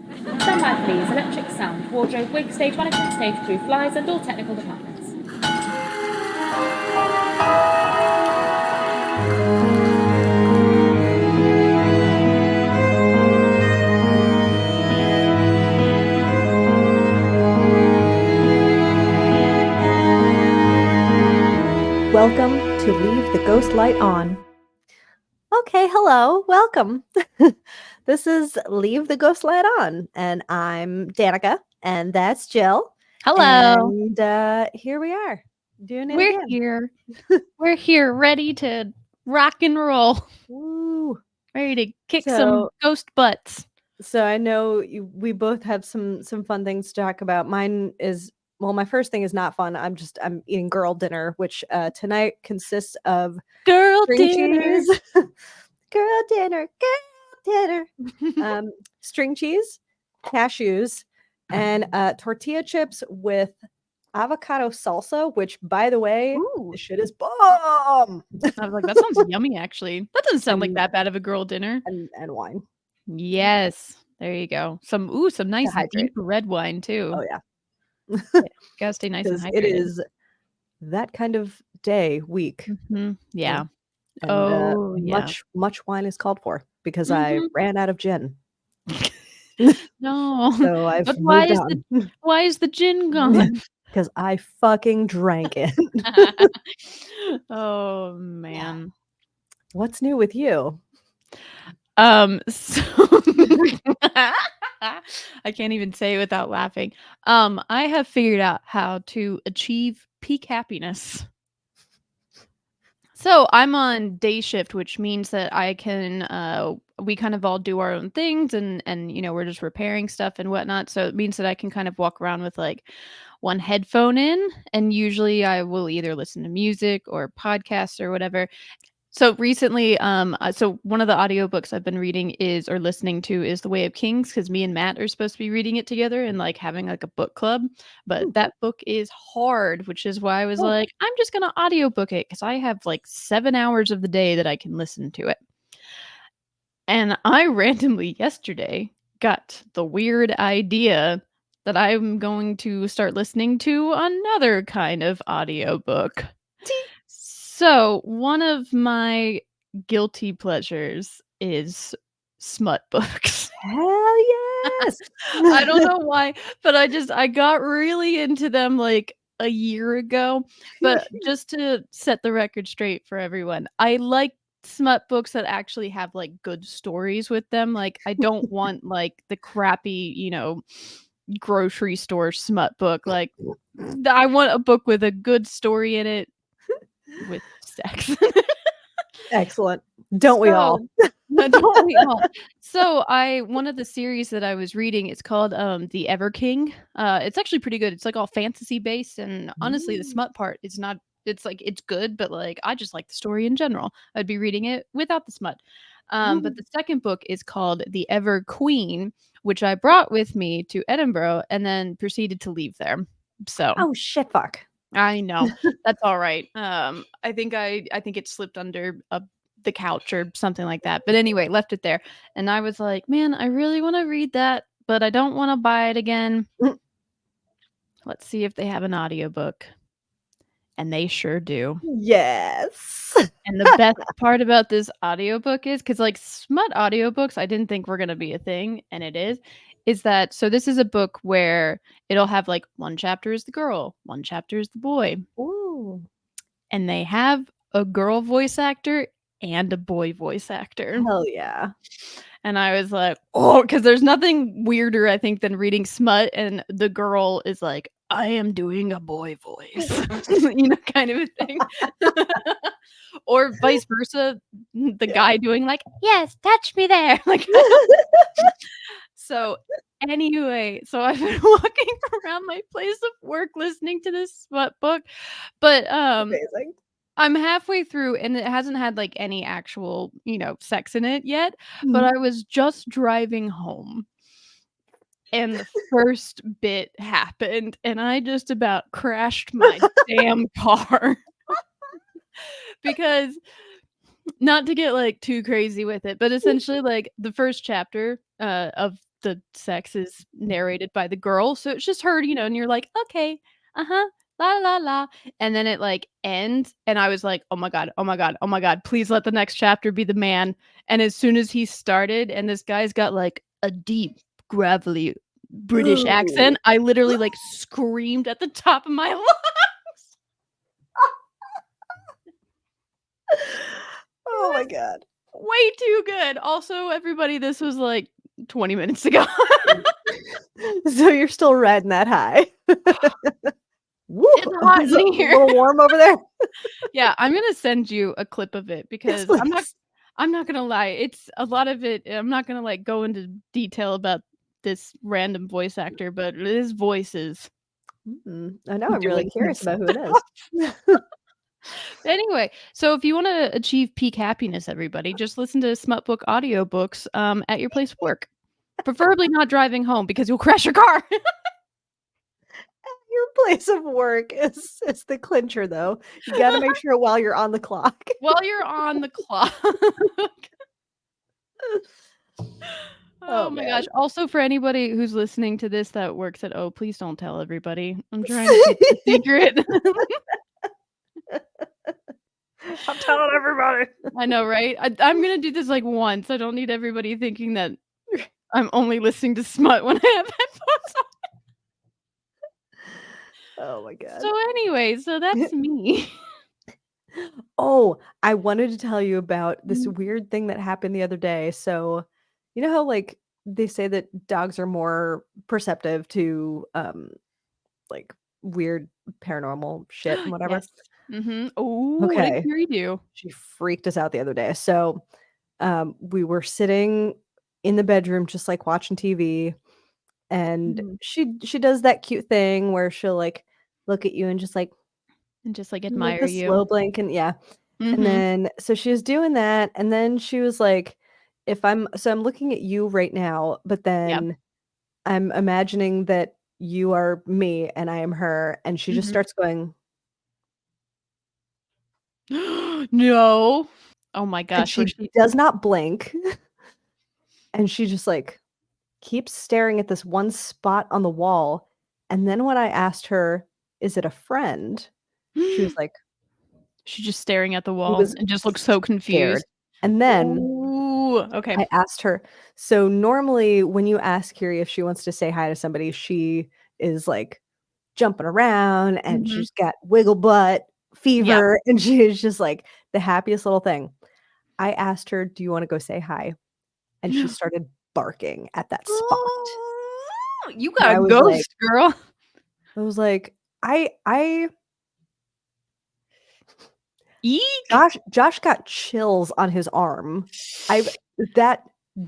Standby please, electric sound, wardrobe, wig, stage management, stage crew, flyers and all technical departments. Welcome to Leave the Ghost Light On. Okay, hello, welcome. This is Leave the Ghost Light On, and I'm Danica, and that's Jill. Hello. And here we are, doing it We're again. here. We're here, ready to rock and roll, Woo. ready to kick some ghost butts. So I know we both have some fun things to talk about. Mine is, well, my first thing is not fun. I'm eating girl dinner, which tonight consists of Girl string dinner. cheese. Girl dinner, string cheese, cashews, and tortilla chips with avocado salsa, which, by the way, Ooh. this shit is bomb. I was like, that sounds yummy, actually. That doesn't sound like that bad of a girl dinner. And wine. Yes. There you go. Some nice deep red wine, too. Oh, yeah. Gotta stay nice and hydrated. It is that kind of day, week. Mm-hmm. Yeah. And yeah. much wine is called for because I ran out of gin. No. So I've But moved on. Why is the gin gone? Because I fucking drank it. Oh man. What's new with you? So I can't even say it without laughing. I have figured out how to achieve peak happiness. So I'm on day shift, which means that I can we kind of all do our own things and we're just repairing stuff and whatnot. So it means that I can kind of walk around with like one headphone in, and usually I will either listen to music or podcasts or whatever. So recently, so one of the audiobooks I've been reading listening to is The Way of Kings, because me and Matt are supposed to be reading it together and like having like a book club. But that book is hard, which is why I was like, I'm just gonna audiobook it because I have like 7 hours of the day that I can listen to it. And I randomly yesterday got the weird idea that I'm going to start listening to another kind of audiobook. So, one of my guilty pleasures is smut books. Hell yes! I don't know why, but I got really into them like a year ago. But just to set the record straight for everyone, I like smut books that actually have like good stories with them. Like I don't want like the crappy, grocery store smut book. Like I want a book with a good story in it with sex. Excellent. Don't we all? Don't we all? So one of the series that I was reading, it's called The Ever King. It's actually pretty good. It's like all fantasy based, and honestly the smut part is not, it's like it's good, but like I just like the story in general. I'd be reading it without the smut. But the second book is called The Ever Queen, which I brought with me to Edinburgh and then proceeded to leave there. So Oh shit, fuck. I know. That's all right. I think it slipped under the couch or something like that. But anyway, left it there. And I was like, man, I really want to read that, but I don't want to buy it again. Let's see if they have an audiobook. And they sure do. Yes. And the best part about this audiobook is because like smut audiobooks, I didn't think were going to be a thing, and it is that, so this is a book where it'll have like one chapter is the girl, one chapter is the boy. Ooh. And they have a girl voice actor and a boy voice actor. Hell yeah. And I was like, oh, because there's nothing weirder, I think, than reading smut and the girl is like, I am doing a boy voice, kind of a thing. Or vice versa, the guy doing like, yes, touch me there. Like, so anyway, so I've been walking around my place of work listening to this smut book, but Amazing. I'm halfway through and it hasn't had like any actual, sex in it yet, but I was just driving home and the first bit happened and I just about crashed my damn car. Because not to get like too crazy with it, but essentially like the first chapter of the sex is narrated by the girl, so it's just her, and you're like, okay, la la la, and then it like ends, and I was like, oh my god, oh my god, oh my god, please let the next chapter be the man. And as soon as he started, and this guy's got like a deep, gravelly British accent, I literally like screamed at the top of my lungs. Oh my god. Way too good. Also, everybody, this was like 20 minutes ago. So you're still riding that high. Woo! It's hot Is it in a here. little warm over there? Yeah, I'm gonna send you a clip of it because Yes, I'm not gonna lie. It's a lot of it. I'm not gonna like go into detail about this random voice actor, but his voice is I know. I'm really doing some curious about who it stuff. is. Anyway, so if you want to achieve peak happiness, everybody, just listen to Smutbook audiobooks at your place of work. Preferably not driving home because you'll crash your car. Your place of work is the clincher, though. You got to make sure while you're on the clock. While you're on the clock. Oh my gosh. Also, for anybody who's listening to this that works at please don't tell everybody. I'm trying to keep it a secret. I'm telling everybody. I know, right? I'm gonna do this like once. I don't need everybody thinking that I'm only listening to smut when I have headphones on. Oh my god. So anyway, so that's me. Oh, I wanted to tell you about this weird thing that happened the other day. So, you know how like they say that dogs are more perceptive to like weird paranormal shit and whatever. Yes. Mm-hmm. Oh, what did Okay. Carrie do? She freaked us out the other day. So, we were sitting in the bedroom just like watching TV, and Mhm. she does that cute thing where she'll like look at you and just And just like like admire the you. slow blink, and yeah. And Mm-hmm. then so she was doing that, and then she was like, if I'm looking at you right now, but Yeah. then I'm imagining that you are me and I am her, and she just Mm-hmm. starts going, No. Oh my and gosh, was she she does not blink, and she just like keeps staring at this one spot on the wall. And then when I asked her, "Is it a friend?" She was like, She's just staring at the she wall was and just looks so scared. confused. And then Ooh, okay. I asked her, so normally when you ask Kiri if she wants to say hi to somebody, she is like jumping around and Mhm. she's got wiggle butt Yeah. fever and she is just like the happiest little thing. I asked her, "Do you want to go say hi?" And she started barking at that spot. Oh, you And got a ghost, girl. I was like, I Eek. Josh got chills on his arm. I That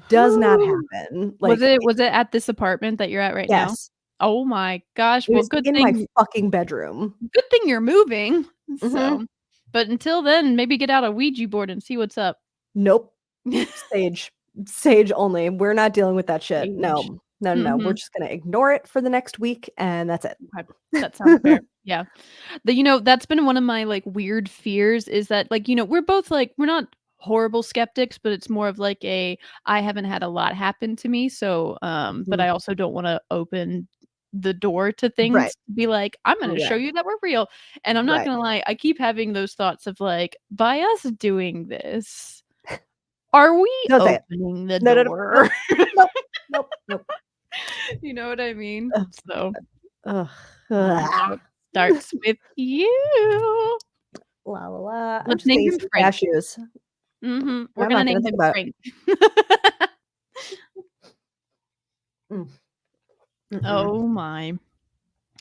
does not happen. Was Like, it at this apartment that you're at right now? yes, Oh my gosh. it Well, was in my fucking bedroom. good thing you're moving. Mhm. So, but until then, maybe get out a Ouija board and see what's up. Nope. Sage. Sage only. We're not dealing with that shit. Sage. No. No, no, no. We're Mhm. just gonna ignore it for the next week, and that's it. Okay. That sounds fair. Yeah. That's been one of my like weird fears is that like, we're both like we're not horrible skeptics, but it's more of like I haven't had a lot happen to me, so but Mhm. I also don't want to open the door to things Right. to be like, I'm going to show Right. you that we're real. And I'm not Right. going to lie, I keep having those thoughts of like, by us doing this, are we Don't say it. opening the No, no, no, nope, door? nope, nope, nope. You know what I mean? Ugh, So, ugh. now it starts with you. La la la. I'm Let's just gonna name eat him some Frank. cashews. We're I'm gonna not gonna name think him about it. Frank. Mm. Mm-mm. Oh my.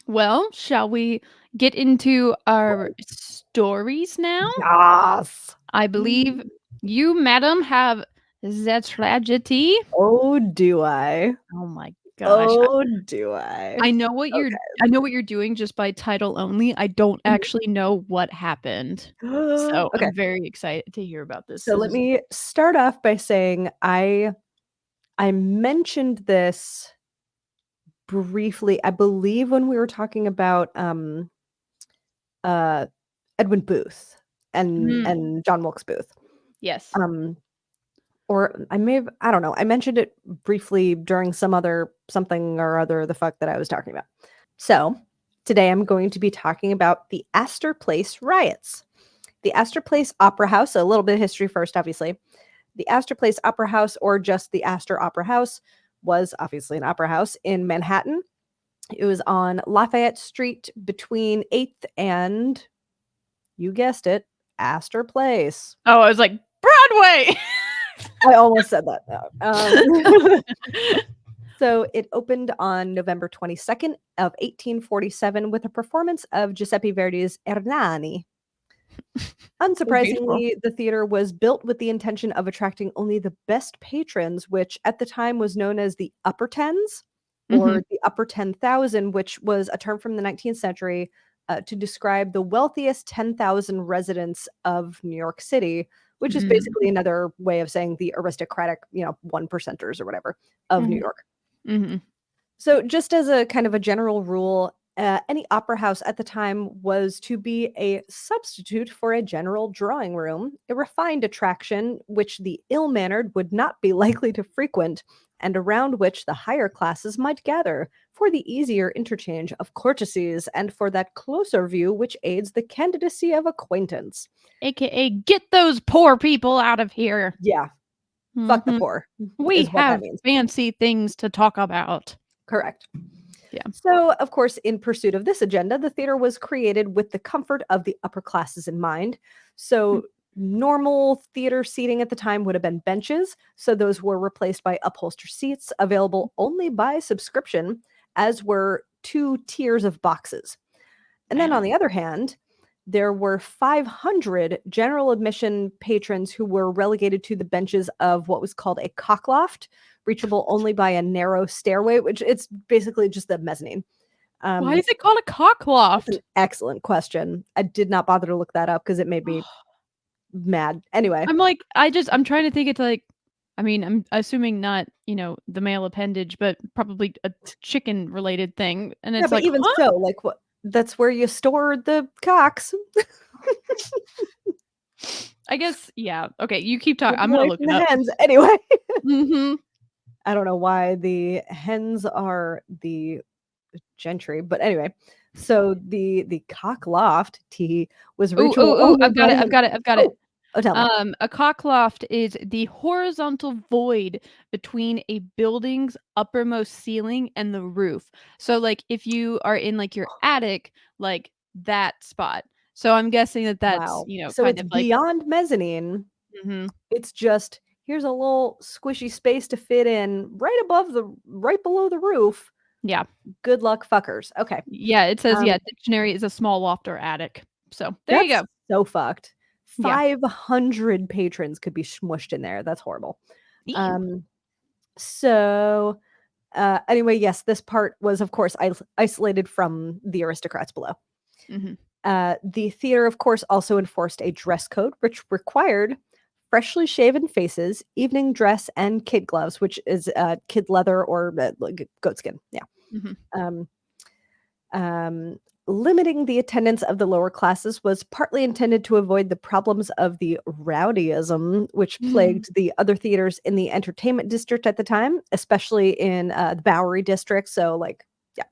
Well, shall we get into our stories now? Yes. I believe you, madam, have the tragedy. Oh, do I? Oh my gosh. Oh, do I? I know what you're Okay. I know what you're doing just by title only. I don't Mhm. actually know what happened. So, Okay. I'm very excited to hear about this. So let me start off by saying I mentioned this briefly, I believe when we were talking about uh Edwin Booth Mm, and John Wilkes Booth. yes. Um Or I don't know. I mentioned it briefly during something or other the fuck that I was talking about. So today I'm going to be talking about the Astor Place riots. The Astor Place Opera House, a little bit of history first, obviously. The Astor Place Opera House, or just the Astor Opera House, was obviously an opera house in Manhattan. It was on Lafayette Street between 8th and, you guessed it, Astor Place. Oh, I was like, Broadway! I almost said that. So it opened on November 22nd of 1847 with a performance of Giuseppe Verdi's Ernani. Unsurprisingly, the theater was built with the intention of attracting only the best patrons, which at the time was known as the upper tens or the upper 10,000, which was a term from the 19th century to describe the wealthiest 10,000 residents of New York City, which is basically another way of saying the aristocratic, one percenters or whatever of New York. So just as a kind of a general rule, any opera house at the time was to be a substitute for a general drawing room, a refined attraction which the ill-mannered would not be likely to frequent, and around which the higher classes might gather for the easier interchange of courtesies and for that closer view which aids the candidacy of acquaintance. AKA, get those poor people out of here. Yeah. Fuck the poor. We is what that have means. fancy things to talk about. Correct. Yeah. So, of course, in pursuit of this agenda, the theater was created with the comfort of the upper classes in mind. So, normal theater seating at the time would have been benches. So, those were replaced by upholstered seats available only by subscription, as were 2 tiers of boxes. And then, on the other hand, there were 500 general admission patrons who were relegated to the benches of what was called a cockloft, reachable only by a narrow stairway, which it's basically just the mezzanine. Why is it called a cockloft? That's an excellent question. I did not bother to look that up because it made me mad. Anyway. I'm trying to think it's like, I mean, I'm assuming not, the male appendage, but probably a chicken related thing. And it's but even so, like what? That's where you store the cocks. I guess, yeah. Okay, you keep talking. I'm gonna look it up. Hens anyway. Mm-hmm. I don't know why the hens are the gentry, but anyway. So the cock loft T was reachable. I've got it. Oh, tell me. A cockloft is the horizontal void between a building's uppermost ceiling and the roof. So, like, if you are in like your attic, like that spot. So I'm guessing that's Wow. So kind it's of like beyond mezzanine. It's just here's a little squishy space to fit in right below the roof. Yeah. Good luck, fuckers. Okay. Yeah, it says dictionary is a small loft or attic. So there you go. So fucked. Yeah. 500 patrons could be smushed in there. That's horrible. Ew. So anyway, yes, this part was, of course, isolated from the aristocrats below. The theater, of course, also enforced a dress code, which required freshly shaven faces, evening dress, and kid gloves, which is kid leather or like goatskin. Yeah. Limiting the attendance of the lower classes was partly intended to avoid the problems of the rowdyism, which plagued the other theaters in the entertainment district at the time, especially in the Bowery district. So, like, yeah.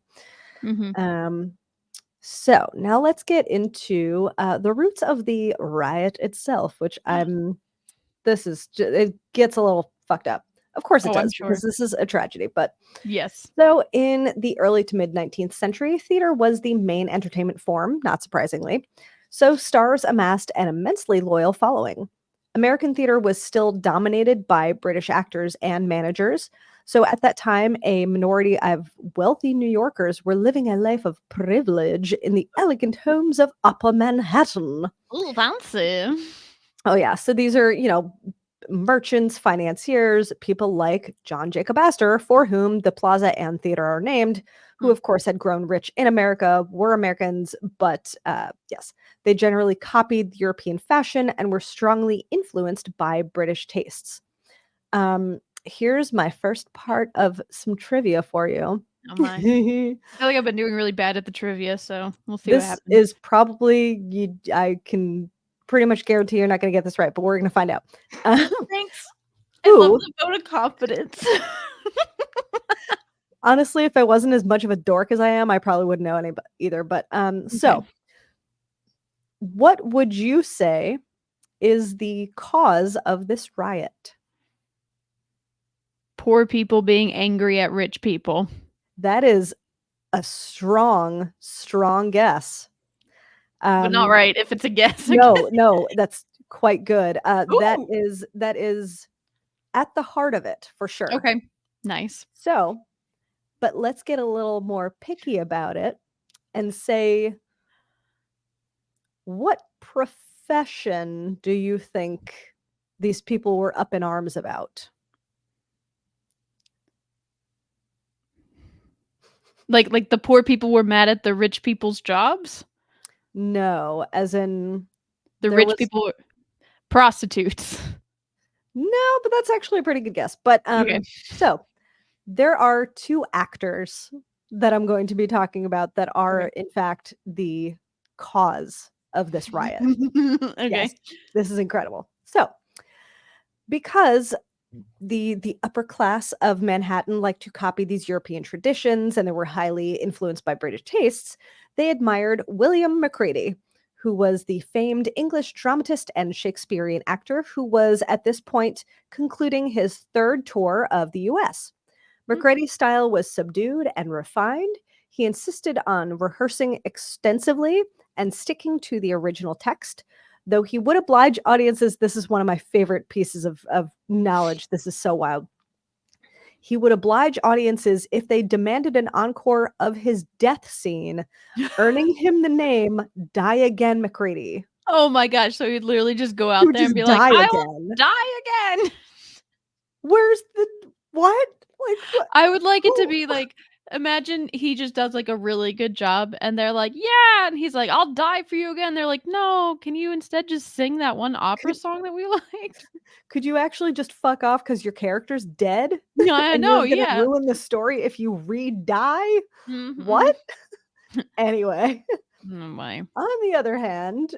So now let's get into the roots of the riot itself, which it gets a little fucked up. Of course it does, because this is a tragedy, but yes. So in the early to mid 19th century, theater was the main entertainment form, not surprisingly. So stars amassed an immensely loyal following. American theater was still dominated by British actors and managers. So at that time, a minority of wealthy New Yorkers were living a life of privilege in the elegant homes of Upper Manhattan. Ooh, fancy. Oh, yeah. So these are, merchants, financiers, people like John Jacob Astor, for whom the plaza and theater are named, who, of course, had grown rich in America, were Americans, but yes, they generally copied European fashion and were strongly influenced by British tastes. Here's my first part of some trivia for you. Oh my. I feel like I've been doing really bad at the trivia, so we'll see what happens. This is probably, I can pretty much guarantee you're not going to get this right, but we're going to find out. Thanks. I love who, the vote of confidence. honestly, if I wasn't as much of a dork as I am, I probably wouldn't know any either. But so what would you say is the cause of this riot? Poor people being angry at rich people. That is a strong, strong guess. But not right if it's a guess. No, that's quite good. That Ooh! is at the heart of it for sure. Okay. Nice. So, but let's get a little more picky about it and say, what profession do you think these people were up in arms about? Like the poor people were mad at the rich people's jobs? No, as in The there rich was people were prostitutes. no, but that's actually a pretty good guess. But Okay. so there are two actors that I'm going to be talking about that are Okay. in fact the cause of this riot. Okay. Yes, this is incredible. So, because the upper class of Manhattan liked to copy these European traditions and they were highly influenced by British tastes, they admired William Macready, who was the famed English dramatist and Shakespearean actor who was at this point concluding his third tour of the US. Macready's style was subdued and refined. He insisted on rehearsing extensively and sticking to the original text. Though he would oblige audiences, this is one of my favorite pieces of knowledge. This is so wild. He would oblige audiences if they demanded an encore of his death scene, earning him the name Die Again Macready. Oh my gosh, so he'd literally just go He out would there and just be like, die "I will again. die again." Where's the what? Like what? I would like it to Who? be like, imagine he just does like a really good job and they're like, "Yeah," and he's like, "I'll die for you again." They're like, "No, can you instead just sing that one opera Could song that we liked?" could you actually just fuck off because your character's dead No, I and you're know, gonna yeah. ruin the story if you re-die? Mhm. What? Anyway, Oh my. on the other hand,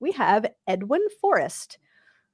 we have Edwin Forrest,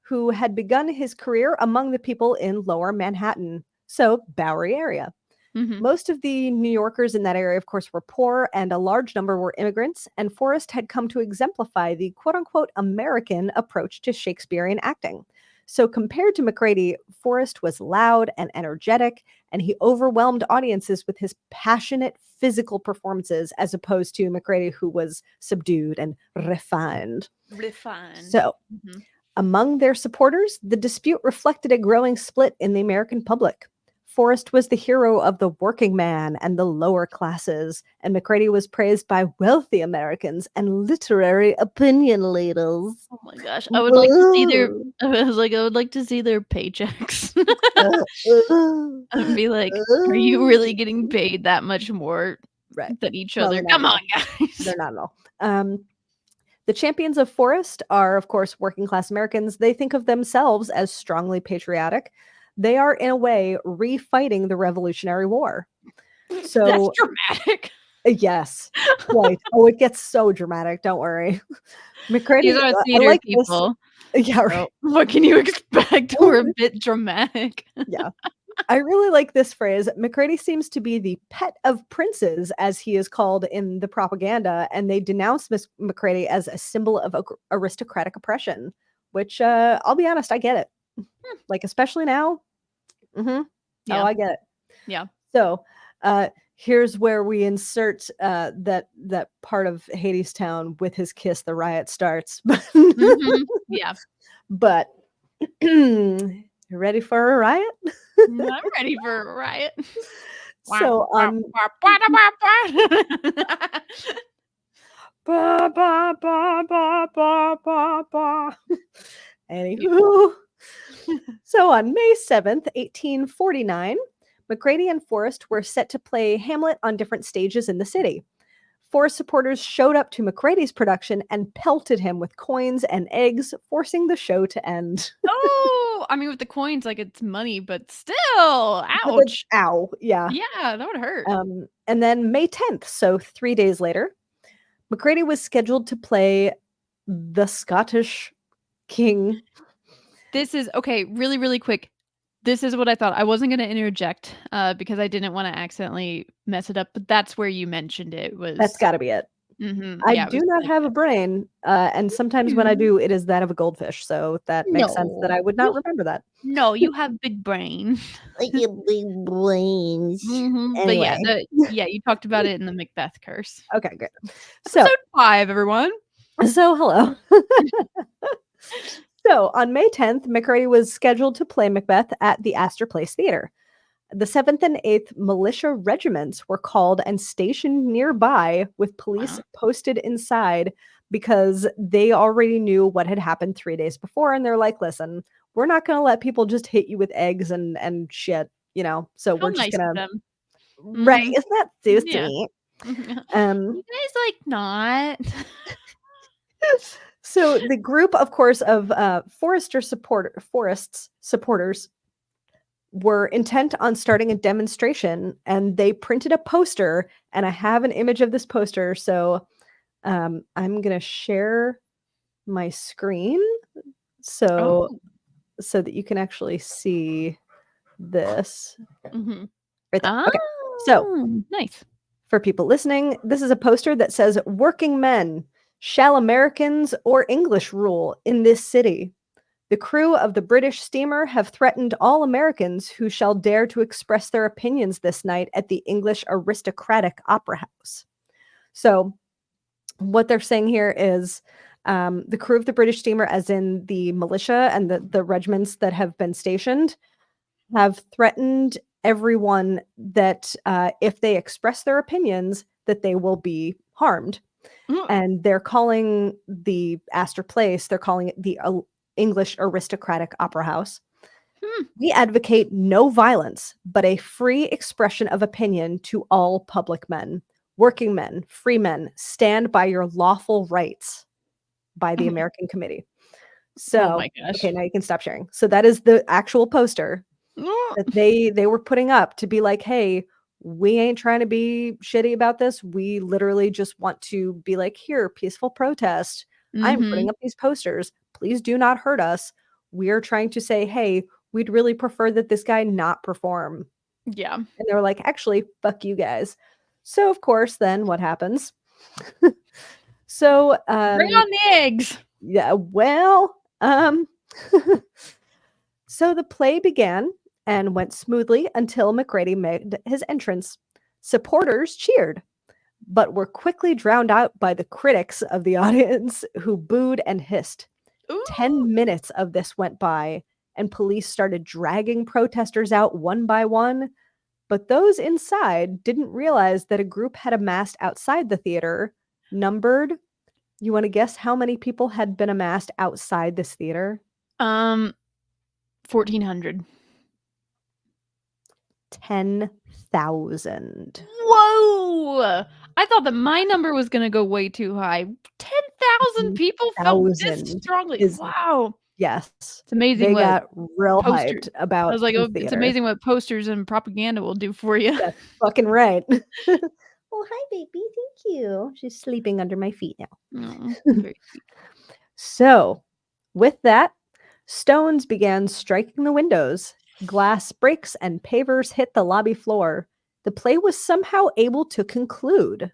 who had begun his career among the people in lower Manhattan, so Bowery area. Mhm. Most of the New Yorkers in that area, of course, were poor, and a large number were immigrants, and Forrest had come to exemplify the quote unquote American approach to Shakespearean acting. So, compared to Macready, Forrest was loud and energetic, and he overwhelmed audiences with his passionate physical performances, as opposed to Macready, who was subdued and refined. Refined. So, Mhm. among their supporters, the dispute reflected a growing split in the American public. Forrest was the hero of the working man and the lower classes, and Macready was praised by wealthy Americans and literary opinion leaders. Oh my gosh, I would like to see their Woo! I would like to see their paychecks. Uh, And be like, "Are you uh. really getting paid that much more Right. than each No, other? they're not Come at on, all. guys." They're not at all. The champions of Forrest are, of course, working class Americans. They think of themselves as strongly patriotic. They are, in a way, refighting the Revolutionary War. That's So, dramatic. yes, quite. Oh, it gets so dramatic. Don't worry. These McCready, are I theater like this. people, Yeah, right. so what can you expect? We're a bit dramatic. Yeah. I really like this phrase. McCready seems to be the pet of princes, as he is called in the propaganda, and they denounce Miss McCready as a symbol of aristocratic oppression, which I'll be honest, I get it. Like, especially now. Oh, Yeah, I get it. yeah. So, here's where we insert that part of Hadestown with his kiss. The riot starts. Mhm. Yeah. But you ready for a riot? I'm ready for a riot. Wah, So, wah, wah, wah, wah, wah. ba, ba, ba, ba, ba, ba, ba. Anywho, so on May 7th, 1849, McCready and Forrest were set to play Hamlet on different stages in the city. Forrest supporters showed up to McCready's production and pelted him with coins and eggs, forcing the show to end. Oh, I mean, with the coins, like, it's money, but still, But then, ouch. ow, yeah. Yeah, that would hurt. And then May 10th, so 3 days later, McCready was scheduled to play the Scottish king. This is okay, really, really quick. This is what I thought. I wasn't going to interject because I didn't want to accidentally mess it up, but that's where you mentioned it was. That's got to be it. I Yeah, it do was not like have a brain, and sometimes when I do, it is that of a goldfish. So that makes sense that I would not remember that. No, you have big brain. Like your big brains. But yeah, Anyway. you talked about it in the Macbeth curse. Okay, good. So, Episode 5, everyone. hello. So on May 10th, McCready was scheduled to play Macbeth at the Astor Place Theater. The 7th and 8th militia regiments were called and stationed nearby with police posted inside because they already knew what had happened 3 days before. And they're like, listen, we're not going to let people just hit you with eggs and shit, so we're just nice going of to. them. Right. Isn't that so Yeah. sweet? You guys not. So the group, of course, of Forest's supporters were intent on starting a demonstration, and they printed a poster, and I have an image of this poster. So I'm going to share my screen so that you can actually see this. Right there. Okay. So nice. For people listening, this is a poster that says, "Working men, shall Americans or English rule in this city? The crew of the British steamer have threatened all Americans who shall dare to express their opinions this night at the English Aristocratic Opera House." So what they're saying here is the crew of the British steamer, as in the militia and the regiments that have been stationed, have threatened everyone that if they express their opinions, that they will be harmed. And they're calling the Astor Place, they're calling it the English Aristocratic Opera House. We advocate no violence, but a free expression of opinion to all public men. Working men, free men, stand by your lawful rights by the American Committee. So, oh my gosh. Okay, now you can stop sharing. So that is the actual poster that they were putting up to be like, hey, we ain't trying to be shitty about this. We literally just want to be like, here, peaceful protest. I'm putting up these posters. Please do not hurt us. We're trying to say, hey, we'd really prefer that this guy not perform. Yeah. And they were like, actually, fuck you guys. So, of course, then what happens? So, bring on the eggs. Yeah, well, so the play began and went smoothly until McCready made his entrance. Supporters cheered, but were quickly drowned out by the critics of the audience who booed and hissed. 10 minutes of this went by, and police started dragging protesters out one by one. But those inside didn't realize that a group had amassed outside the theater, numbered. You want to guess how many people had been amassed outside this theater? 1,400. 10,000. Whoa! I thought that my number was going to go way too high. 10,000 people felt this strongly. Wow. Yes. It's amazing they what got real posters. hyped about I was like, the oh, it's theater. amazing what posters and propaganda will do for you. That's fucking right. Oh, hi, baby. Thank you. She's sleeping under my feet now. Very sweet. So, with that, stones began striking the windows. Glass breaks and pavers hit the lobby floor. The play was somehow able to conclude,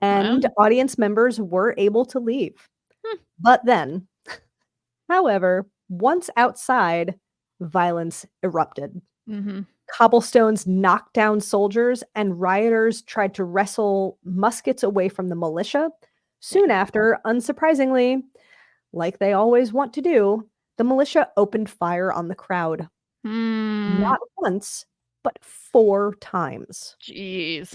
and audience members were able to leave. But then, however, once outside, violence erupted. Cobblestones knocked down soldiers, and rioters tried to wrestle muskets away from the militia. Soon after, unsurprisingly, like they always want to do, the militia opened fire on the crowd. Not once, but 4 times. Jeez.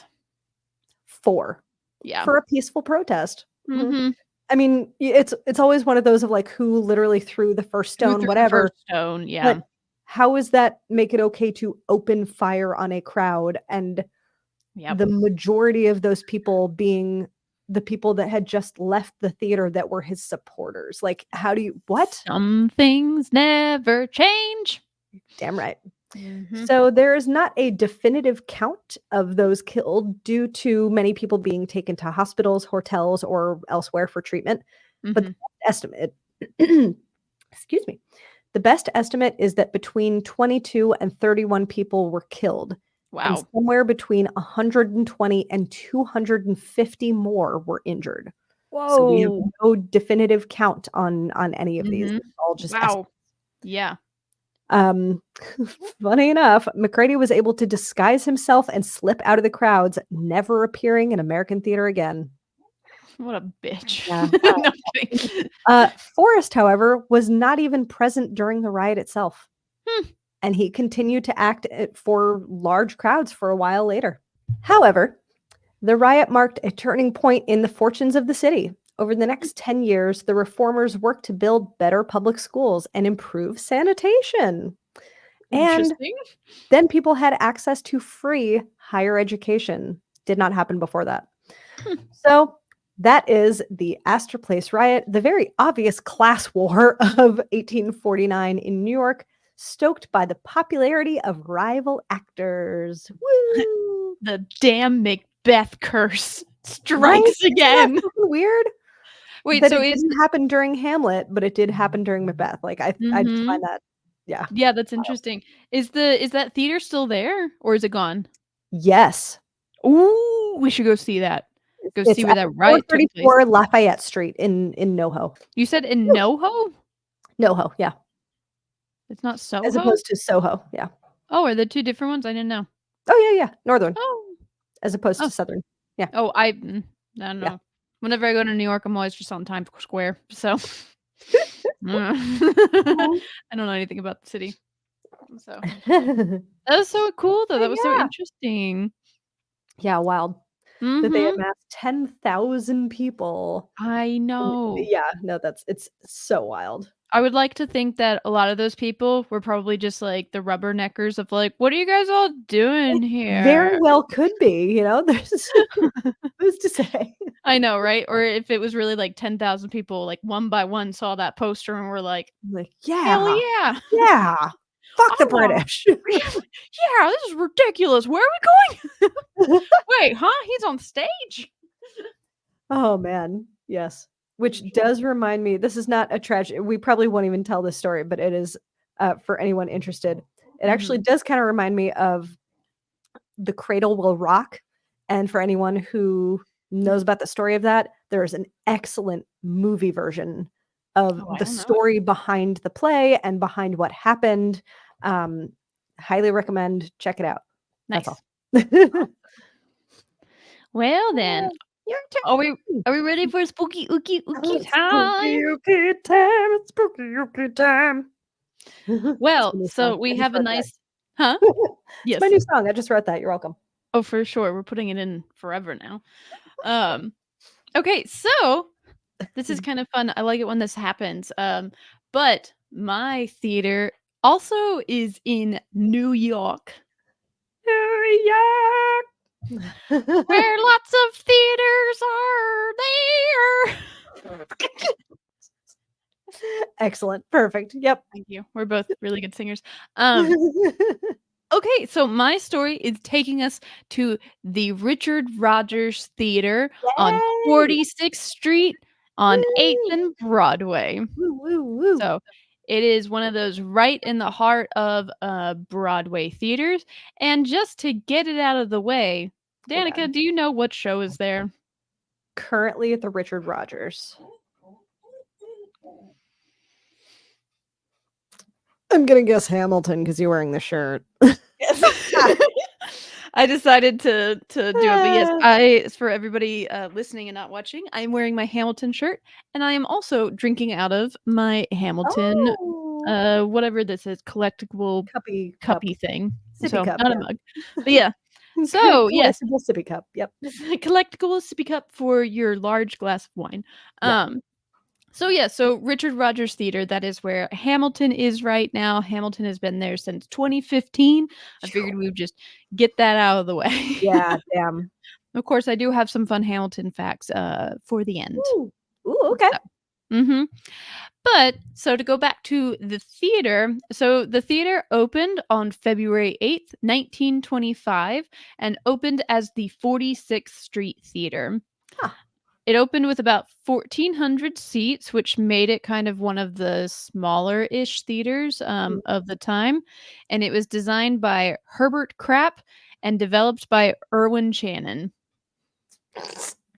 4. Yeah. For a peaceful protest. I mean, it's always one of those of like who literally threw the first stone, whatever. First stone, yeah. But how does that make it okay to open fire on a crowd, and the majority of those people being the people that had just left the theater that were his supporters? Like, how do you, what? Some things never change. Damn right. So there is not a definitive count of those killed due to many people being taken to hospitals, hotels, or elsewhere for treatment. But the estimate, excuse me, The best estimate is that between 22 and 31 people were killed, and Wow. somewhere between 120 and 250 more were injured. So we have Whoa. no definitive count on any of these. Mhm. It's all just Wow. Yeah. Um, funny enough, McCready was able to disguise himself and slip out of the crowds, never appearing in American theater again. What a bitch. Yeah. No, I'm kidding. Forrest, however, was not even present during the riot itself, Hmm. and he continued to act for large crowds for a while later. However, the riot marked a turning point in the fortunes of the city. Over the next 10 years, the reformers worked to build better public schools and improve sanitation. And Interesting. then people had access to free higher education. Did not happen before that. So that is the Astor Place riot, the very obvious class war of 1849 in New York, stoked by the popularity of rival actors. Woo! The damn Macbeth curse Right? strikes Isn't that again. fucking weird? Wait, That so it is didn't happen during Hamlet, but it did happen during Macbeth. Like I just Mhm. find that, yeah. Yeah, that's wild. interesting. Is that theater still there or is it gone? Yes. Ooh, we should go see that. Go It's see where at that riot took place. 434 Lafayette Street in NoHo. You said in NoHo? NoHo, yeah. It's not As Soho? opposed to Soho, yeah. Oh, are there two different ones? I didn't know. Oh, yeah, Northern, Oh. as opposed Oh. to Southern. Yeah. Oh, I don't Yeah. know. Whenever I go to New York, I'm always just on Times Square, so I don't know anything about the city. So that was so cool, though. That was so Yeah. interesting. Yeah, wild that they Mhm. amassed 10,000 people. I know. Yeah, no, it's so wild. I would like to think that a lot of those people were probably just, like, the rubberneckers of, like, "What are you guys all doing Very here?" well could be, there's who's to say? I know, right? Or if it was really, like, 10,000 people, like, one by one saw that poster and were like, Like, "Hell yeah, yeah. yeah, fuck I the wanna British. yeah, this is ridiculous. Where are we going?" Wait, huh? He's on stage? Oh, man, yes. Which does remind me, this is not a tragedy. We probably won't even tell this story, but it is, for anyone interested. It actually Mhm. does kinda remind me of The Cradle Will Rock, and for anyone who knows about the story of that, there is an excellent movie version of Oh, I the don't know it. story behind the play and behind what happened. Um, Highly recommend, check it out. That's Nice. all. Well then, Your are we turn. are we ready for spooky ooky ooky It's spooky, time? ooky time. It's spooky, ooky time. It's Well, my new so song. I we just have a wrote that. nice Huh? It's my Yes. new song. I just wrote that. You're welcome. Oh, for sure. We're putting it in forever now. Um, okay, so this is kind of fun. I like it when this happens. But my theater also is in New York, New York. where lots of theaters are there. Excellent. Perfect. Yep. Thank you. We're both really good singers. Um, okay, so my story is taking us to the Richard Rodgers Theater on Yay! 46th Street on 8th Woo! and Broadway. Woo, woo, woo. So, it is one of those right in the heart of, Broadway theaters, and just to get it out of the way, Hold on. Danica, do you know what show is there? Currently at the Richard Rodgers. I'm gonna guess Hamilton because you're wearing the shirt. Yes. I decided to do it, but yes, for everybody, listening and not watching, I'm wearing my Hamilton shirt, and I am also drinking out of my Hamilton, Oh. whatever this is, collectible Cuppy cup. cuppy thing. Sippy So, cup, not a yeah. mug. But yeah. So, yes, Collectible sippy cup. Yep. collectible sippy cup for your large glass of wine. Yeah. So yeah, so Richard Rodgers Theater, that is where Hamilton is right now. Hamilton has been there since 2015. I figured we would just get that out of the way. Yeah, damn. Of course, I do have some fun Hamilton facts for the end. Ooh. Ooh, okay. So, mhm. But so to go back to the theater, so the theater opened on February 8th, 1925 and opened as the 46th Street Theater. Huh. it opened with about 1,400 seats, which made it kind of one of the smaller-ish theaters of the time. And it was designed by Herbert Krapp and developed by Irwin Channon.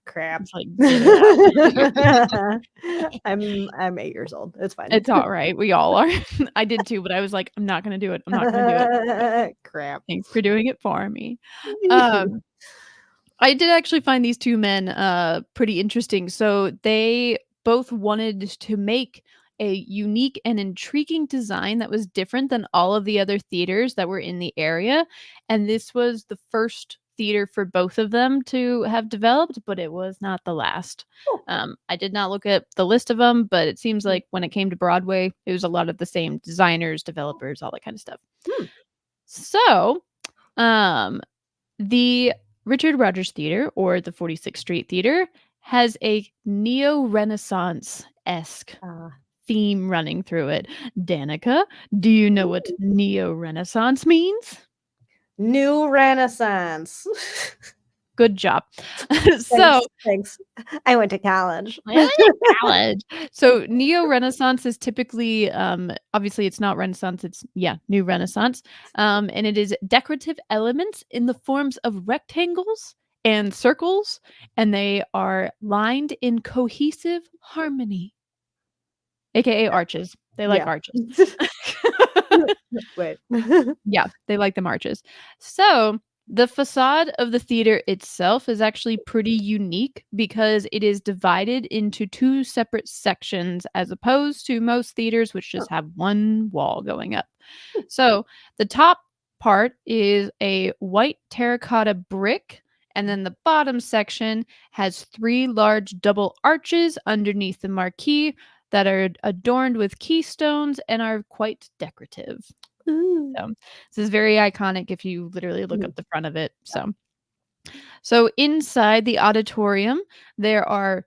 Crap. It's like, get it out. I'm 8 years old. It's fine. It's all right. We all are. I did too, but I was like, I'm not going to do it. I'm not going to do it. Crap. Thanks for doing it for me. I did actually find these two men pretty interesting. So they both wanted to make a unique and intriguing design that was different than all of the other theaters that were in the area. And this was the first theater for both of them to have developed, but it was not the last. I did not look at the list of them, but it seems like when it came to Broadway, it was a lot of the same designers, developers, all that kind of stuff. So, the Richard Rodgers Theater, or the 46th Street Theater, has a neo-Renaissance-esque theme running through it. Danica, do you know what neo-Renaissance means? New Renaissance. Good job. So thanks. I went to college. So neo-Renaissance is typically, obviously it's not Renaissance, it's new Renaissance. And it is decorative elements in the forms of rectangles and circles, and they are lined in cohesive harmony. AKA arches. They like arches. Wait. Yeah, they like them arches. So the facade of the theater itself is actually pretty unique because it is divided into two separate sections as opposed to most theaters, which just have one wall going up. So the top part is a white terracotta brick, and then the bottom section has 3 large double arches underneath the marquee that are adorned with keystones and are quite decorative. So this is very iconic if you literally look up the front of it. So inside the auditorium, there are,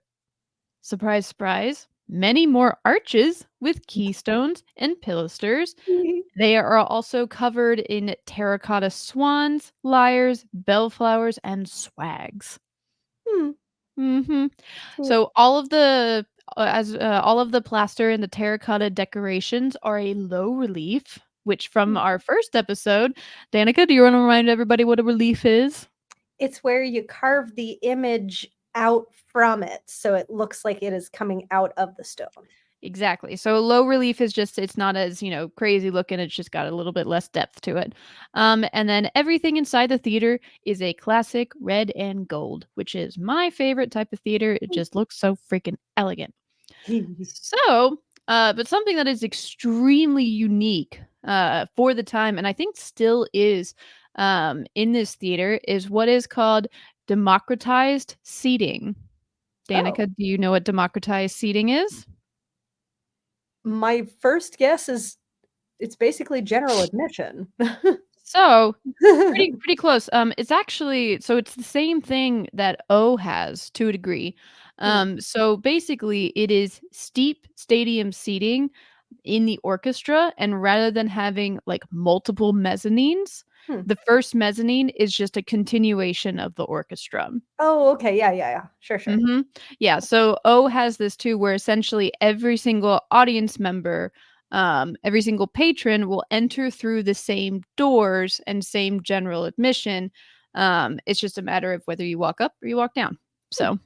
surprise, surprise, many more arches with keystones and pilasters. They are also covered in terracotta swans, lyres, bellflowers, and swags. So all of the all of the plaster and the terracotta decorations are a low relief, which from our first episode, Danica, do you want to remind everybody what a relief is? It's where you carve the image out from it, so it looks like it is coming out of the stone. Exactly. So low relief is just, it's not as, crazy looking. It's just got a little bit less depth to it. And then everything inside the theater is a classic red and gold, which is my favorite type of theater. It just looks so freaking elegant. So, but something that is extremely unique for the time, and I think still is in this theater, is what is called democratized seating. Danica, do you know what democratized seating is? My first guess is it's basically general admission. So pretty close. It's actually, so it's the same thing that O has to a degree. So basically it is steep stadium seating in the orchestra, and rather than having like multiple mezzanines, the first mezzanine is just a continuation of the orchestra. Oh, okay. Yeah. Sure. Yeah, so O has this too, where essentially every single audience member, every single patron will enter through the same doors and same general admission. It's just a matter of whether you walk up or you walk down. So,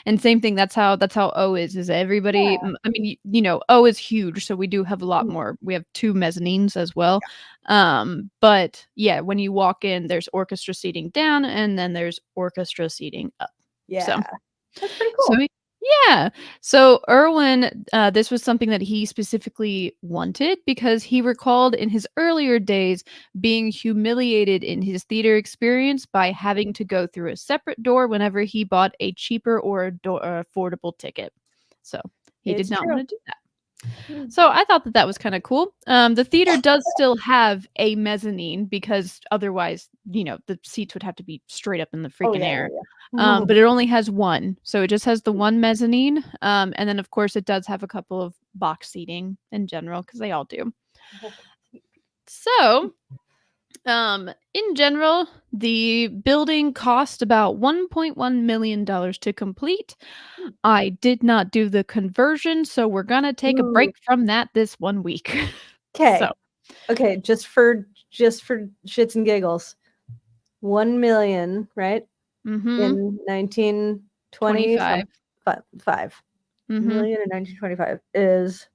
and same thing, that's how O is everybody. I mean, O is huge, so we do have a lot more. We have 2 mezzanines as well. But yeah, when you walk in, there's orchestra seating down, and then there's orchestra seating up. So that's pretty cool. So Irwin, this was something that he specifically wanted because he recalled in his earlier days being humiliated in his theater experience by having to go through a separate door whenever he bought a cheaper or affordable ticket. So he did not want to do that. So I thought that was kind of cool. The theater does still have a mezzanine because otherwise, the seats would have to be straight up in the freaking air. But it only has one. So it just has the one mezzanine. And then, of course, it does have a couple of box seating in general because they all do. So In general, the building cost about $1.1 million to complete. Hmm. I did not do the conversion, so we're gonna take a Ooh. break from that this 1 week. Okay. So, Okay, just for shits and giggles. 1 million, right? mhm, In 1920 25. 5 Mhm. million in 1925 is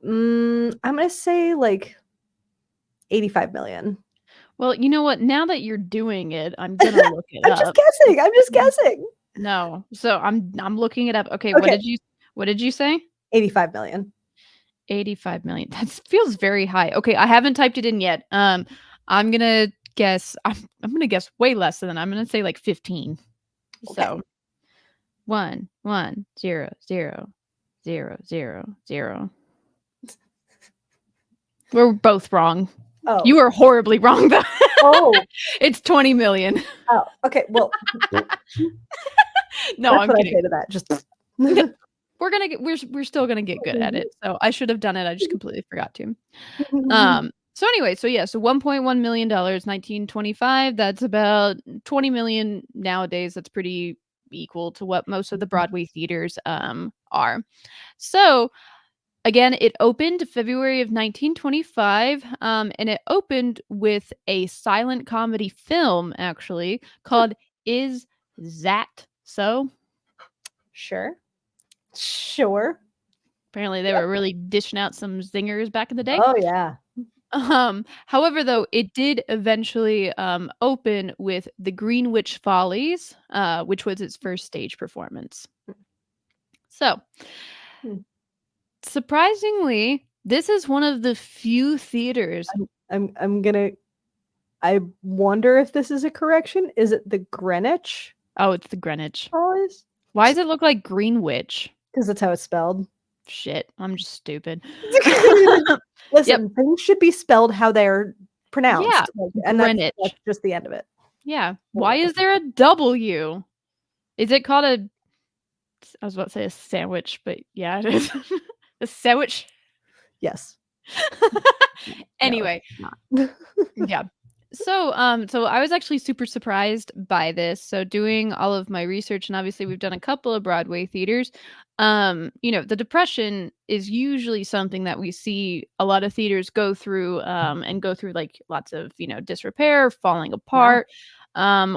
I'm gonna say like 85 million. Well, you know what? Now that you're doing it, I'm gonna look it I'm just up. guessing. I'm just guessing. No. So I'm looking it up. Okay, Okay, what did you say? 85 million. 85 million. That feels very high. Okay, I haven't typed it in yet. I'm gonna guess I'm gonna guess way less than that. I'm gonna say like 15. Okay. So 1, 1, 0, 0, 0, 0. We're both wrong. Oh. You are horribly wrong though. Oh. It's 20 million. Oh. Okay. Well, No, that's I'm what I kidding. say to that. Just We're still gonna get good at it. So I should have done it. I just completely forgot to. Mhm. So anyway, so $1.1 million, 1925, that's about 20 million nowadays. That's pretty equal to what most of the Broadway theaters are. So again, it opened February of 1925, and it opened with a silent comedy film actually called Is That So? Sure. Sure. Apparently they Yep. were really dishing out some zingers back in the day. Oh yeah. However, though, it did eventually open with the Greenwich Follies, which was its first stage performance. So, Hmm. surprisingly, this is one of the few theaters. I'm gonna. I wonder if this is a correction. Is it the Greenwich Oh, it's the Greenwich. Follies? Why does it look like Greenwich? Because that's how it's spelled. Shit, I'm just stupid. Yep. Listen, things should be spelled how they're Yeah, pronounced, like, and that's Greenwich. just the end of it. Yeah. Why Anyway. is there a W? Is it called a? I was about to say a sandwich, but yeah, it is. A sandwich. Yes. No, Anyway, it's not. yeah. So I was actually super surprised by this. So doing all of my research, and obviously we've done a couple of Broadway theaters. The Depression is usually something that we see a lot of theaters go through, and go through like lots of, disrepair, falling Yeah. apart,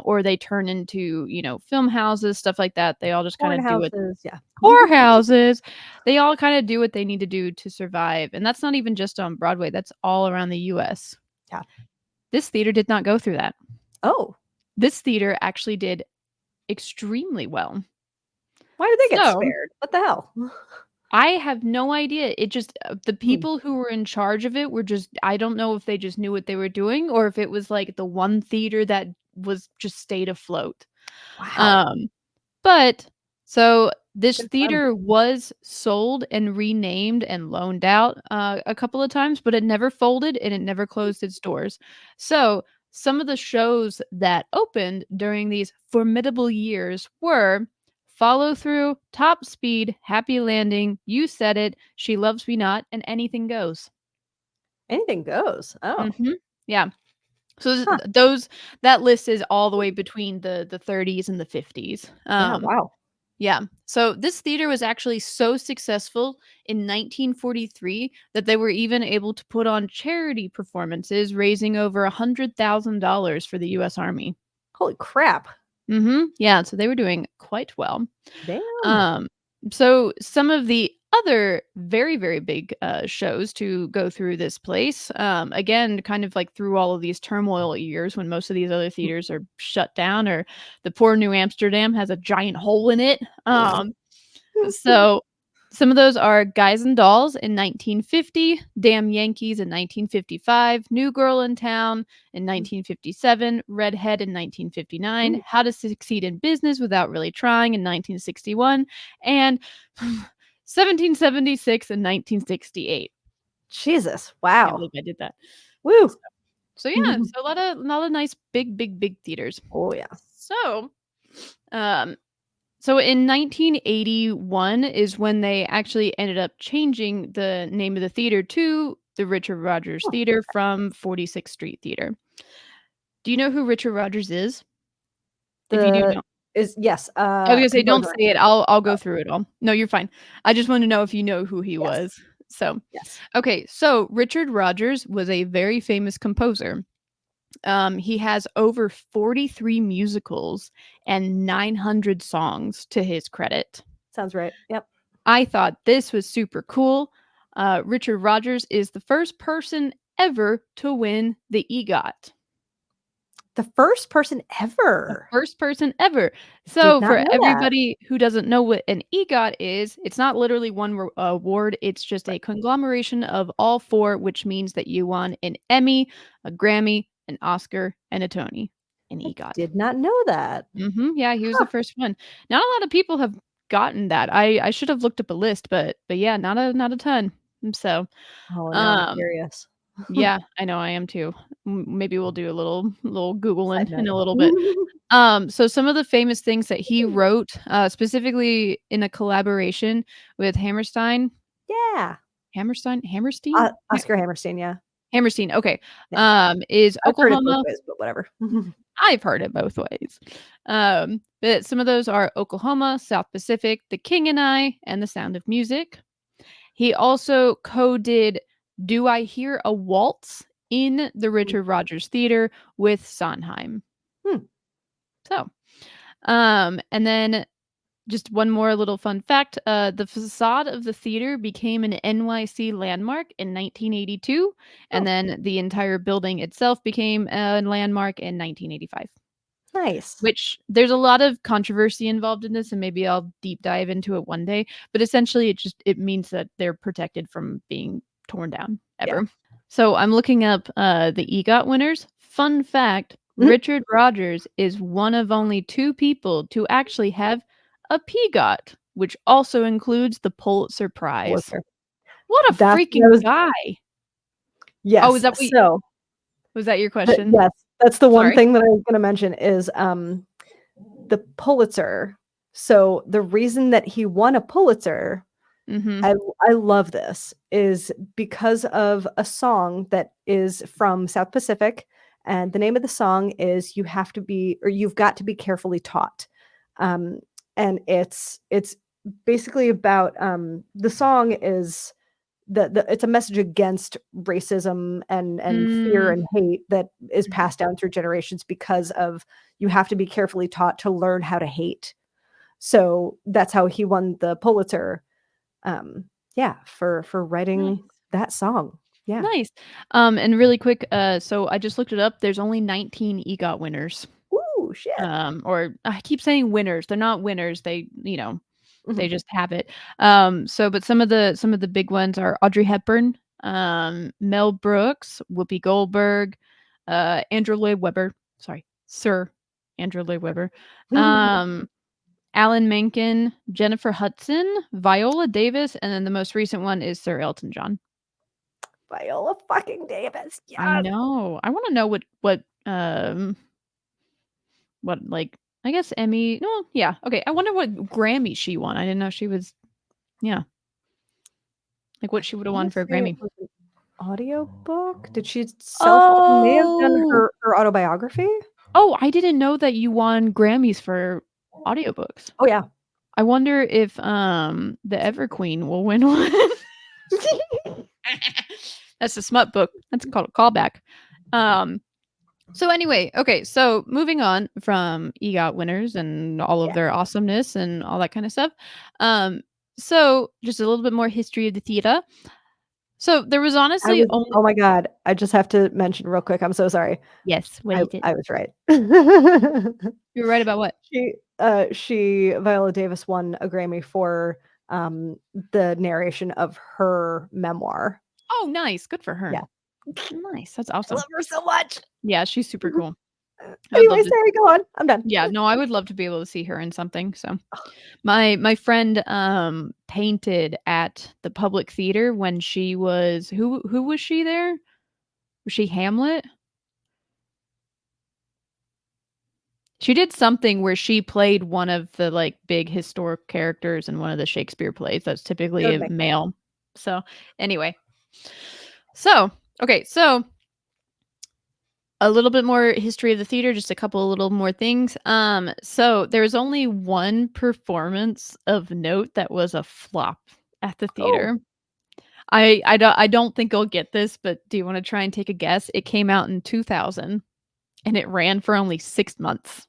or they turn into, film houses, stuff like that. They all just kind Corn of do it. houses, yeah. Whorehouses. They all kind of do what they need to do to survive. And that's not even just on Broadway, that's all around the US. Yeah. This theater did not go through that. Oh, This theater actually did extremely well. why did they get So, spared? What the hell? I have no idea. It just the Hmm. people who were in charge of it were just I don't know if they just knew what they were doing or if it was like the one theater that was just stayed afloat. Wow. Um But so this Good for 'em. theater was sold and renamed and loaned out a couple of times, but it never folded and it never closed its doors. So some of the shows that opened during these formidable years were Follow Through, Top Speed, Happy Landing, You Said It, She Loves Me Not, and Anything Goes. Anything goes. Oh. Yeah. So Huh. that list is all the way between the 30s and the 50s. Yeah, wow. Yeah. So this theater was actually so successful in 1943 that they were even able to put on charity performances, raising over $100,000 for the U.S. Army. Holy crap. Yeah. So they were doing quite well. Damn. Um, so some of the other very, very big shows to go through this place, again, kind of like through all of these turmoil years when most of these other theaters are shut down or the poor New Amsterdam has a giant hole in it. So some of those are Guys and Dolls in 1950, Damn Yankees in 1955, New Girl in Town in 1957, Redhead in 1959, How to Succeed in Business Without Really Trying in 1961, and 1776 and 1968. Jesus. Can't Wow. believe I did that. Woo. So yeah, so a lot of nice big theaters. Oh yeah. So, um, So in 1981 is when they actually ended up changing the name of the theater to the Richard Rodgers Theater from 46th Street Theater. Do you know who Richard Rodgers is? If you do know. Yes. I was gonna say, don't composer. say it. I'll go through it all. No, you're fine. I just want to know if you know who he Yes. was. So, Yes. okay. So Richard Rodgers was a very famous composer. He has over 43 musicals and 900 songs to his credit. Sounds right. Yep. I thought this was super cool. Richard Rodgers is the first person ever to win the EGOT. The first person ever. First person ever. So not for know that. everybody who doesn't know what an EGOT is, it's not literally one award. It's just a conglomeration of all four, which means that you won an Emmy, a Grammy, an Oscar, and a Tony. An EGOT. Did not know that. Yeah, he was the first one. Not a lot of people have gotten that. I should have looked up a list, but yeah, not a ton. So, Oh, now I'm curious. yeah, I know I am too. Maybe we'll do a little Googling Side in a note. little bit. So some of the famous things that he wrote, specifically in a collaboration with Hammerstein. Yeah. Hammerstein? Oscar Hammerstein, yeah. Hammerstein, okay. Yeah. Is I've heard it Oklahoma. both ways, but whatever. I've heard it both ways. But some of those are Oklahoma, South Pacific, The King and I, and The Sound of Music. He also co-did Do I Hear a Waltz in the Richard Rodgers Theater with Sondheim. So, and then just one more little fun fact. The facade of the theater became an NYC landmark in 1982, and then the entire building itself became a landmark in 1985. Nice. Which there's a lot of controversy involved in this, and maybe I'll deep dive into it one day. But essentially, it means that they're protected from being torn down ever. Yeah. So I'm looking up the EGOT winners. Fun fact: Richard Rodgers is one of only 2 people to actually have a PGOT, which also includes the Pulitzer Prize. What a freaking guy! Yes. Oh, is that was that your question? Yes. That's the one thing that I was going to mention is the Pulitzer. So the reason that he won a Pulitzer, I love this, is because of a song that is from South Pacific, and the name of the song is "You've Got to Be Carefully Taught," and it's basically about the song is. It's a message against racism and fear and hate that is passed down through generations because of you have to be carefully taught to learn how to hate. So that's how he won the Pulitzer. For writing that song. Yeah. Nice. And really quick, so I just looked it up. There's only 19 EGOT winners. Ooh, shit. Or I keep saying winners. They're not winners. They, they just have it. But some of the big ones are Audrey Hepburn, Mel Brooks, Whoopi Goldberg, Andrew Lloyd Webber. Sorry, Sir Andrew Lloyd Webber. Alan Menken, Jennifer Hudson, Viola Davis, and then the most recent one is Sir Elton John. Viola fucking Davis. Yes. I know. I want to know what like I guess Emmy. No, yeah. Okay. I wonder what Grammy she won. I didn't know she was. Yeah. Like what she would have won for a Grammy. Audio book? Did she may have done her autobiography? Oh, I didn't know that you won Grammys for audiobooks. Oh yeah. I wonder if the Everqueen will win one. That's a smut book. That's called a callback. So anyway, okay, so moving on from EGOT winners and all of their awesomeness and all that kind of stuff. So just a little bit more history of the theater. So there was honestly oh my god, I just have to mention real quick. I'm so sorry. Yes, what did I was right. You were right about what? Viola Davis won a Grammy for the narration of her memoir. Oh, nice. Good for her. Yeah. Nice. That's awesome. I love her so much. Yeah, she's super cool. Anyway, sorry, go on. I'm done. Yeah, no, I would love to be able to see her in something. So my friend painted at the Public Theater when she was who was she there? Was she Hamlet? She did something where she played one of the like big historic characters in one of the Shakespeare plays that's typically a male. So anyway. So, okay, so a little bit more history of the theater, just a couple of little more things. So there was only one performance of note that was a flop at the Oh, theater. I don't think I'll get this, but do you want to try and take a guess? It came out in 2000 and it ran for only 6 months.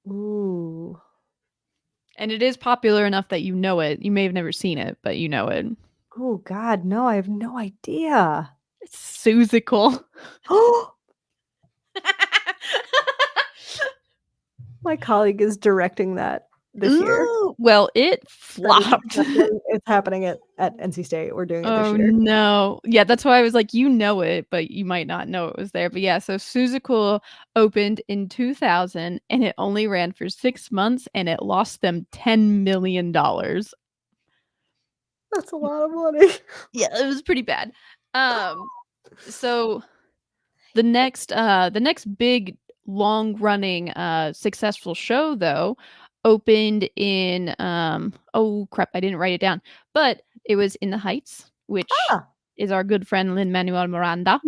ooh, And it is popular enough that you know it. You may have never seen it, but you know it. oh God, no, I have no idea. It's Seussical. Oh, my colleague is directing that this year. Ooh, well, it That is flopped. happening. It's happening at NC State. We're doing it this Oh, year. no. Yeah, that's why I was like, you know it, but you might not know it was there. But yeah, so Seussical opened in 2000 and it only ran for 6 months and it lost them $10 million. That's a lot of money. Yeah, it was pretty bad. So the next big long running successful show though opened in oh crap, I didn't write it down, but it was in the Heights, which Ah. is our good friend Lin Manuel Miranda.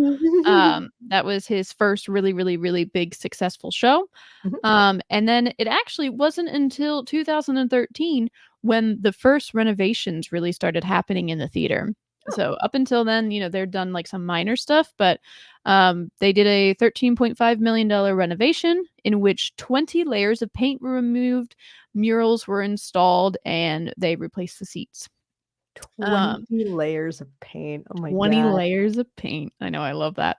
That was his first really really really big successful show. Mhm. And then it actually wasn't until 2013 when the first renovations really started happening in the theater. So up until then, they're done like some minor stuff, but they did a $13.5 million renovation in which 20 layers of paint were removed, murals were installed, and they replaced the seats. 20 layers of paint. Oh my 20 God. layers of paint. I know, I love that.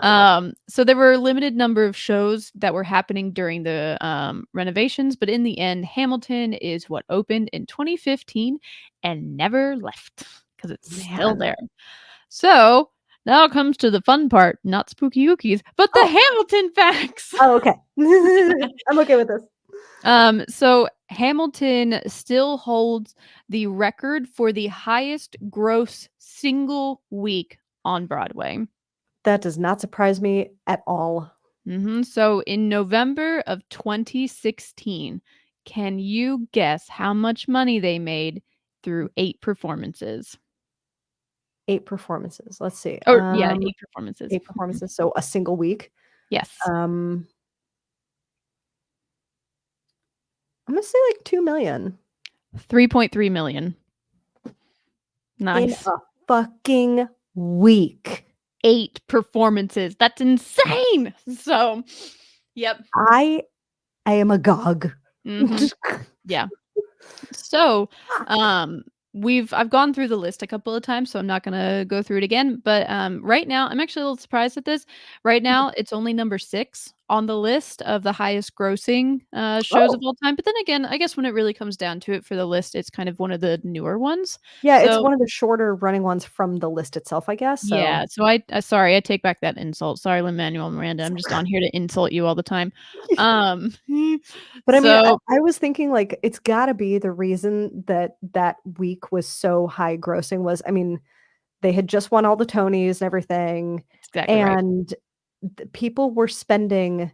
Ugh. So there were a limited number of shows that were happening during the renovations, but in the end, Hamilton is what opened in 2015 and never left because it's still Man. there. So now comes to the fun part, not spooky ookies, but the Oh, Hamilton facts. oh, okay. I'm okay with this. So Hamilton still holds the record for the highest gross single week on Broadway. That does not surprise me at all. So in November of 2016, can you guess how much money they made through 8 performances? 8 performances. Let's see. Or yeah, 8 performances. 8 performances, so a single week. Yes. Um, I'm gonna say like 2 million 3.3 million. in Nice. a fucking week. 8 performances. That's insane. So, yep. I am agog. Mhm. Yeah. So, I've gone through the list a couple of times, so I'm not gonna go through it again. But right now, I'm actually a little surprised at this. Right now, it's only number 6 on the list of the highest grossing shows of Oh, all time. But then again, I guess when it really comes down to it for the list, it's kind of one of the newer ones. yeah, it's So one of the shorter running ones from the list itself, I guess, so yeah, so I sorry, I take back that insult. Sorry, Lin-Manuel Miranda. I'm just on here to insult you all the time. Um, But I mean, so I was thinking, like, it's gotta be the reason that that week was so high grossing was, I mean, they had just won all the Tonys and everything, that's exactly right. and the people were spending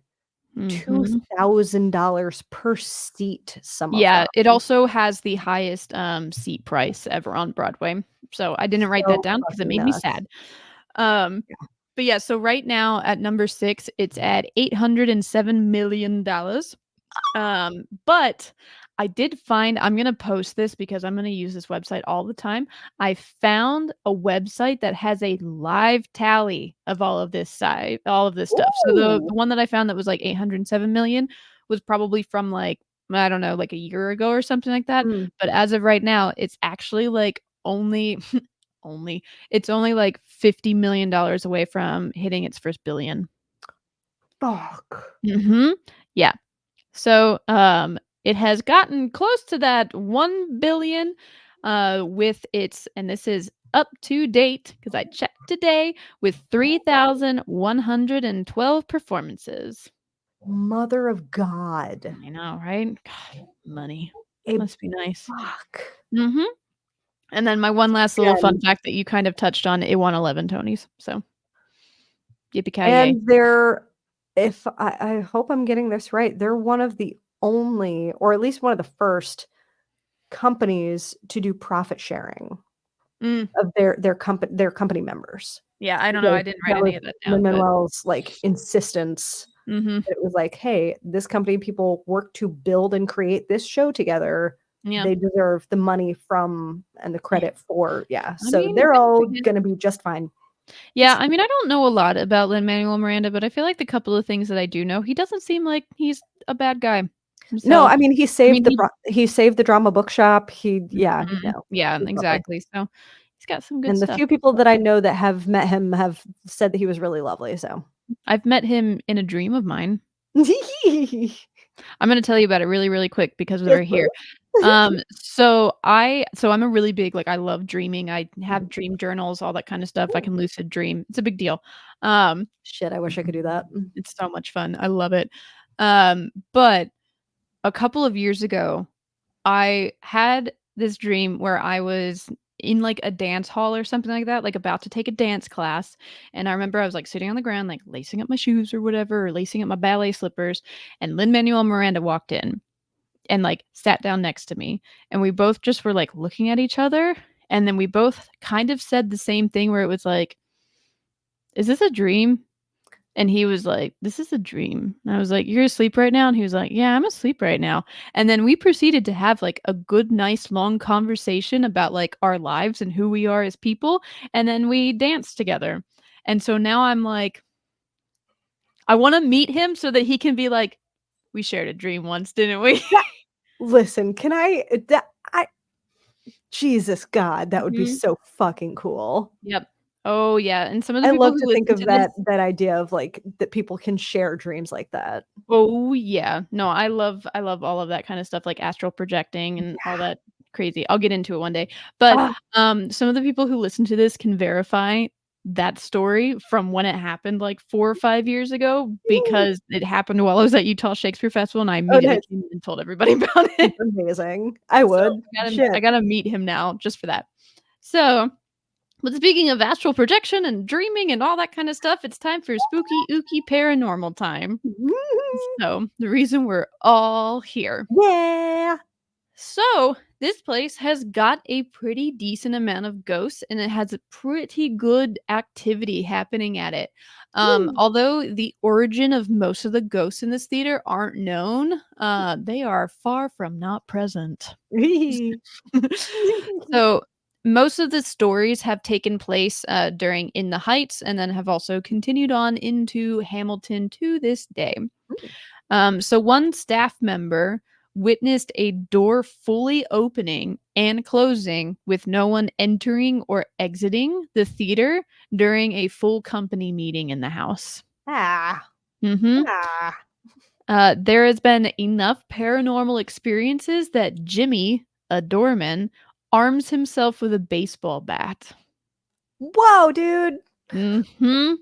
Mhm. $2,000 per seat, some of Yeah, them. it also has the highest, seat price ever on Broadway. So I didn't write that So down because it fucking made me nuts. sad. Um, but yeah, so right now at number 6, it's at $807 million. But I did find I'm gonna post this because I'm gonna use this website all the time. I found a website that has a live tally of all of this stuff. So the Ooh. one that I found that was like 807 million was probably from like, I don't know, like a year ago or something like that. Mm, But as of right now, it's actually like only only it's only like $50 million away from hitting its first billion. fuck. Mhm. Yeah. So, it has gotten close to that 1 billion, with its and this is up to date because I checked today, with 3,112 performances. Mother of God. I know, right? God, money. A Must be nice. fuck. Mhm. And then my one last little fun Again, fact that you kind of touched on, it won 11 Tonys, so yippee-ki-yay. and they're if I hope I'm getting this right, they're one of the only, or at least one of the first companies to do profit sharing. Mm. of their company members. Yeah, I don't know. So I didn't write that was any of that down, but Lin-Manuel's, like, insistence. mhm. It was like, "Hey, this company people work to build and create this show together. Yeah. They deserve the money from and the Yeah. credit for" yeah, I so mean, they're good for all him. gonna be just fine. Yeah, I mean, I don't know a lot about Lin-Manuel Miranda, but I feel like the couple of things that I do know, he doesn't seem like he's a bad guy. No, So, I mean, I mean, he he saved the drama bookshop, yeah, mhm. no, Yeah, he's lovely. exactly. So, he's got some good And the stuff. few people that I know that have met him have said that he was really lovely, so. I've met him in a dream of mine. I'm gonna tell you about it really, really quick because Yes, we're here. please. So I'm a really big like, I love dreaming. I have Mhm. dream journals, all that kind of stuff. I Ooh, can lucid dream. It's a big deal. Um, shit, I wish I could do that. it's so much fun. I love it. But a couple of years ago, I had this dream where I was in, like, a dance hall or something like that, like, about to take a dance class, and I remember I was, like, sitting on the ground, like, lacing up my shoes or whatever, or lacing up my ballet slippers, and Lin-Manuel Miranda walked in and, like, sat down next to me, and we both just were, like, looking at each other, and then we both kind of said the same thing where it was like, "Is this a dream?" And he was like, "This is a dream." And I was like, "You're asleep right now?" And he was like, "Yeah, I'm asleep right now." And then we proceeded to have, like, a good, nice, long conversation about, like, our lives and who we are as people, and then we danced together. And so now I'm like, I wanna meet him so that he can be like, "We shared a dream once, didn't we?" That listen, can I that I Jesus God, that would be Mhm. so fucking cool. Yep. Oh, yeah, and some of the I people love who to think listen of to this. that idea of, like, that people can share dreams like that. Oh, yeah. No, I love all of that kinda stuff, like astral projecting and all that crazy. I'll get into it one day. But, Ah, some of the people who listen to this can verify that story from when it happened, like, 4 or 5 years ago, because it happened while I was at Utah Shakespeare Festival, and I oh, immediately nice. came in and told everybody about it. That's amazing. I So, would. I Shit. gotta meet him now just for that. So, but speaking of astral projection and dreaming and all that kinda stuff, it's time for spooky, ooky, paranormal time. So, the reason we're all here. Yeah. So, this place has got a pretty decent amount of ghosts and it has a pretty good activity happening at it. Woo. Although the origin of most of the ghosts in this theater aren't known, they are far from not present. So, most of the stories have taken place during In the Heights and then have also continued on into Hamilton to this day. So one staff member witnessed a door fully opening and closing with no one entering or exiting the theater during a full company meeting in the house. Ah, hmm ah. There has been enough paranormal experiences that Jimmy, a doorman, arms himself with a baseball bat. Whoa, dude. Mhm.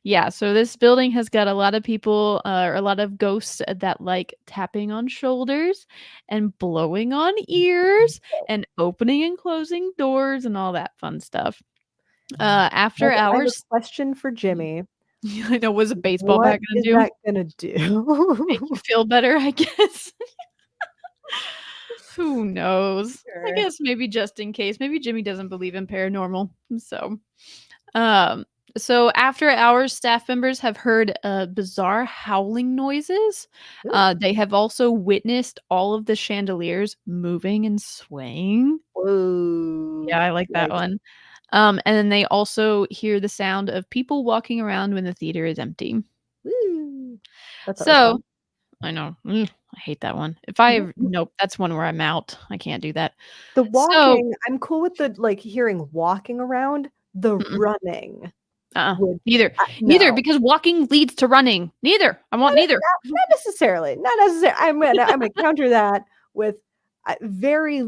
Yeah, so this building has got a lot of people, or a lot of ghosts that like tapping on shoulders and blowing on ears and opening and closing doors and all that fun stuff. After I have a hours. question for Jimmy. I know, what's a baseball What bat gonna is do? that gonna Make do? you feel better, I guess. Who knows? I Sure. guess maybe just in case. Maybe Jimmy doesn't believe in paranormal. Um, so after hours, staff members have heard bizarre howling noises. Ooh. They have also witnessed all of the chandeliers moving and swaying. Whoa. Yeah, I like that Yikes. one. And then they also hear the sound of people walking around when the theater is empty. Woo. That's always So fun. I know, I hate that one. If I nope, that's one where I'm out. I can't do that. The So walking, I'm cool with the, like, hearing walking around. The mm-mm, running uh-uh, would neither, no. because walking leads to running. Neither. I want neither. Not necessarily, not necessarily. I'm gonna counter that with, very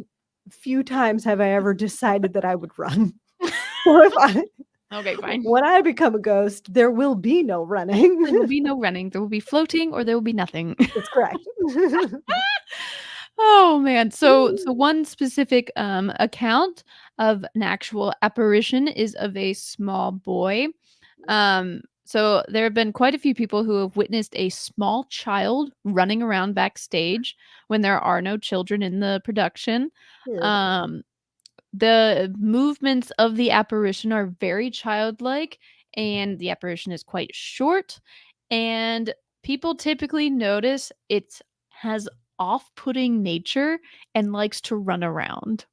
few times have I ever decided that I would run. So if I Okay, fine. when I become a ghost, there will be no running. There will be no running. There will be floating or there will be nothing. That's correct. Oh, man. So one specific, account of an actual apparition is of a small boy. So there have been quite a few people who have witnessed a small child running around backstage when there are no children in the production. Weird. Um the movements of the apparition are very childlike, and the apparition is quite short, and people typically notice it has off-putting nature and likes to run around.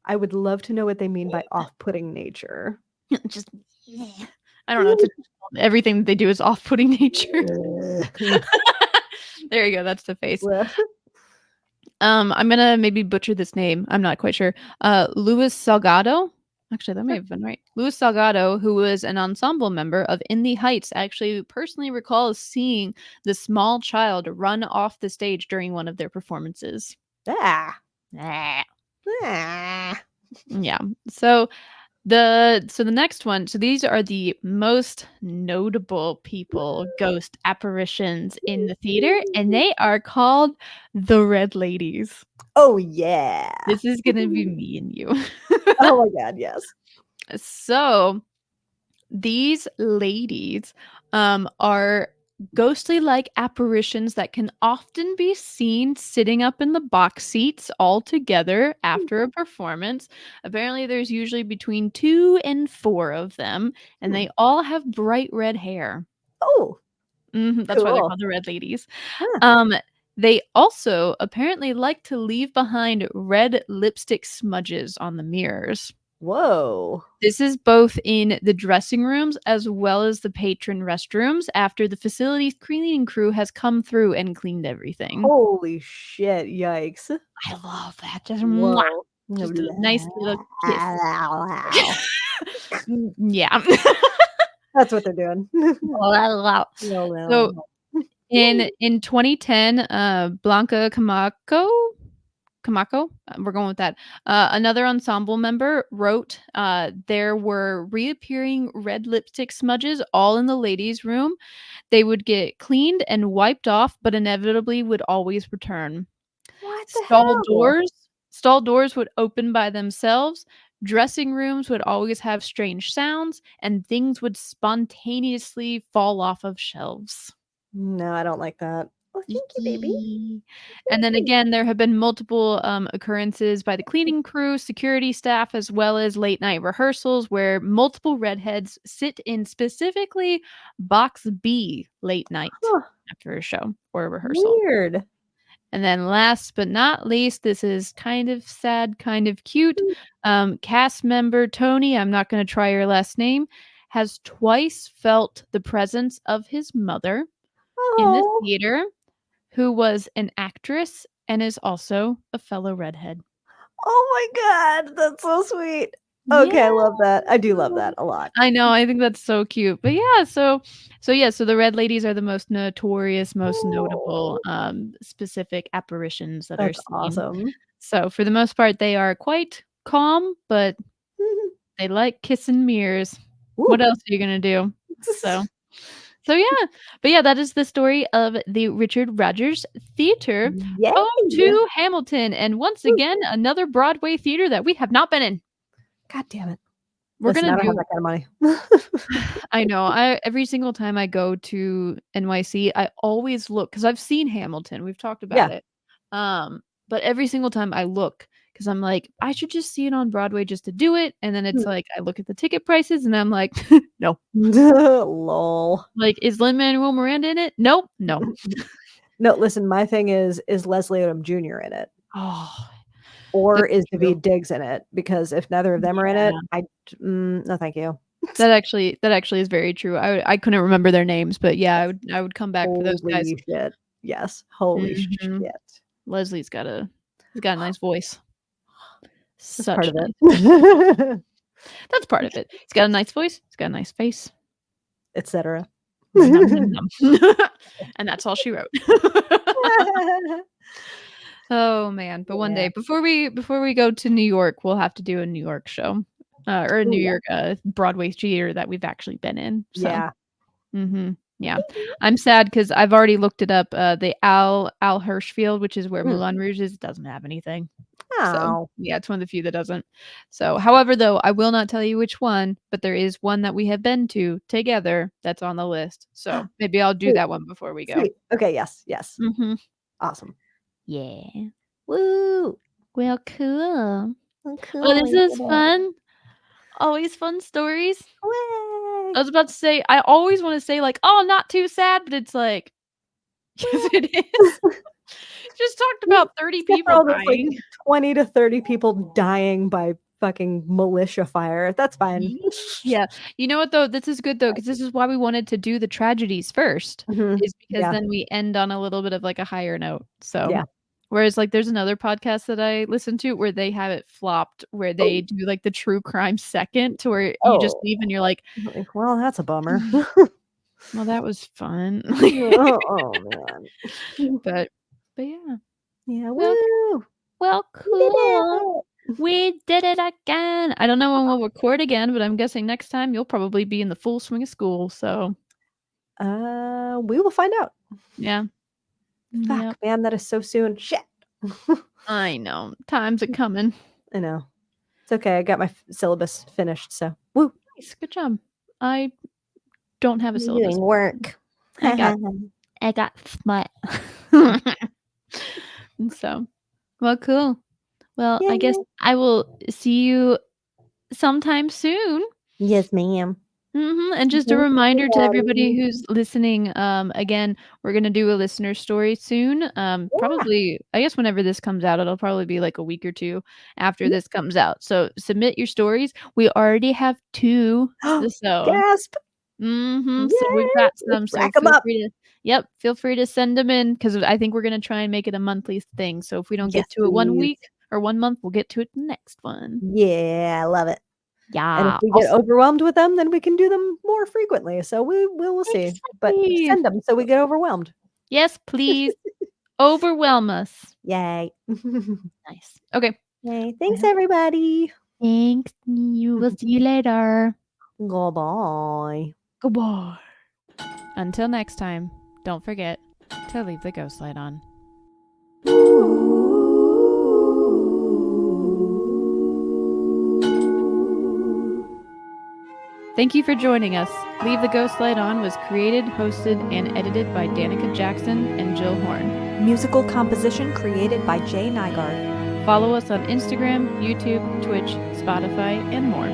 I would love to know what they mean by off-putting nature. Just I don't know, it's everything they do is off-putting nature. There you go, that's the face. I'm gonna maybe butcher this name, I'm not quite sure. Louis Salgado? Actually, that may have been right. Louis Salgado, who was an ensemble member of In the Heights, actually personally recalls seeing the small child run off the stage during one of their performances. Ah. Ah. Ah. Yeah. So the next one, so these are the most notable ghost apparitions in the theater, and they are called the Red Ladies. Oh, yeah. This is gonna be me and you. Oh my god, yes. So these ladies are ghostly like apparitions that can often be seen sitting up in the box seats all together after a performance. Apparently, there's usually between 2 and 4 of them, and they all have bright red hair. Oh, That's why they're cool. called the Red Ladies. Huh. They also apparently like to leave behind red lipstick smudges on the mirrors. Whoa. This is both in the dressing rooms as well as the patron restrooms after the facility's cleaning crew has come through and cleaned everything. Holy shit, yikes. I love that. Just, mwah, Whoa. just a nice little kiss. Yeah. That's what they're doing. So in 2010, Blanca Camacho, we're going with that. Another ensemble member wrote, there were reappearing red lipstick smudges all in the ladies' room. They would get cleaned and wiped off, but inevitably would always return. What the Stall hell? doors would open by themselves. Dressing rooms would always have strange sounds, and things would spontaneously fall off of shelves. No, I don't like that. Oh, thank you, baby. Yee. And then again, there have been multiple occurrences by the cleaning crew, security staff, as well as late night rehearsals where multiple redheads sit in specifically box B late night Huh, after a show or a rehearsal. weird. And then last but not least, this is kind of sad, kind of cute. Cast member Tony, I'm not going to try your last name, has twice felt the presence of his mother in the Oh, theater, who was an actress and is also a fellow redhead. oh my god, that's so sweet. Yeah. Okay, I love that. I do love that a lot. I know, I think that's so cute. But yeah, so the Red Ladies are the most notorious, most notable, Oh, specific apparitions that are that's seen. awesome. So for the most part, they are quite calm, but they like kissing mirrors. What Ooh. else are you gonna do? So yeah. But yeah, that is the story of the Richard Rodgers Theater, Yay! home to Hamilton, and once Woo. again, another Broadway theater that we have not been in. God damn it. We're Listen, I gonna don't have do that kind of money. I know. Every single time I go to NYC, I always look because I've seen Hamilton. We've talked about Yeah. it. But every single time I look because I'm like, I should just see it on Broadway just to do it. And then it's like I look at the ticket prices and I'm like, no. Lol. Like, is Lin-Manuel Miranda in it? Nope. No. No, listen, my thing is Leslie Odom Jr. in it? Oh, Or that's is true. David Diggs in it? Because if neither of them are in it, Yeah. no, thank you. That actually is very true. I couldn't remember their names, but yeah, I would come back for those guys. Holy shit. Yes. Holy Mhm. shit. Leslie's got a nice voice. That's Such part of nice. it. That's part of it. He's got a nice voice. He's got a nice face. Etc. Nom, nom, nom. And that's all she wrote. Oh man! But one day, before we go to New York, we'll have to do a New York show, or a New York Broadway theater that we've actually been in. So. Yeah. Yeah, I'm sad because I've already looked it up. The Al Hirschfield, which is where Mm. Moulin Rouge is, doesn't have anything. So Oh. yeah, it's one of the few that doesn't. So, however, though, I will not tell you which one, but there is one that we have been to together that's on the list. So maybe I'll do Sweet. that one before we go. Sweet. Okay, yes. Mm-hmm. Awesome. Yeah. Woo! Well, cool. Oh, cool. Well, this I is did it. fun. Always fun stories. Way. I was about to say, I always want to say like, oh, not too sad, but it's like, yes, it is. Just talked about 30 Except for people all those, like, dying. 20 to 30 people dying by fucking militia fire. That's fine. Yeah. You know what though? This is good though, because this is why we wanted to do the tragedies first, Mhm. is because Yeah. then we end on a little bit of like a higher note. So Yeah. whereas like there's another podcast that I listen to where they have it flopped, where they do like the true crime second to where you just Oh. leave and you're like, Like, well, that's a bummer. well, that was fun. Oh, man. But yeah. Yeah, Well, woo! well, We did cool. it! We did it again. I don't know when we'll record again, but I'm guessing next time you'll probably be in the full swing of school. So We will find out. yeah. Fuck, Yep. man, that is so soon. Shit. I know. Time's a coming. I know. It's okay. I got my syllabus finished, so woo. Nice. Good job. I don't have a You're syllabus. doing work. I got smut. And so, well, cool. Well, I guess Yay. I will see you sometime soon. Yes, ma'am. And just a Thank you, reminder to everybody Rowdy. who's listening, again, we're gonna do a listener story soon. Yeah. Probably, I guess whenever this comes out, it'll probably be like a week or 2 after Yeah. this comes out. So submit your stories. We already have 2, so Gasp. so we've got Yay. some, Let's so rack 'em feel up. free to feel free to send them in because I think we're gonna try and make it a monthly thing. So if we don't Yes, get to it 1 please. week or 1 month, we'll get to it the next one. Yeah, I love it. And if Yeah. we get overwhelmed with them, then we can do them more frequently. So we'll see. But Exactly. send them so we get overwhelmed. Yes, please. Overwhelm us. Yay. Nice. Okay. Yay. Thanks, everybody. Thanks. You will see you later. Goodbye. Goodbye. Until next time, don't forget to leave the ghost light on. Thank you for joining us. Leave the Ghost Light On was created, hosted, and edited by Danica Jackson and Jill Horn. Musical composition created by Jay Nygaard. Follow us on Instagram, YouTube, Twitch, Spotify, and more.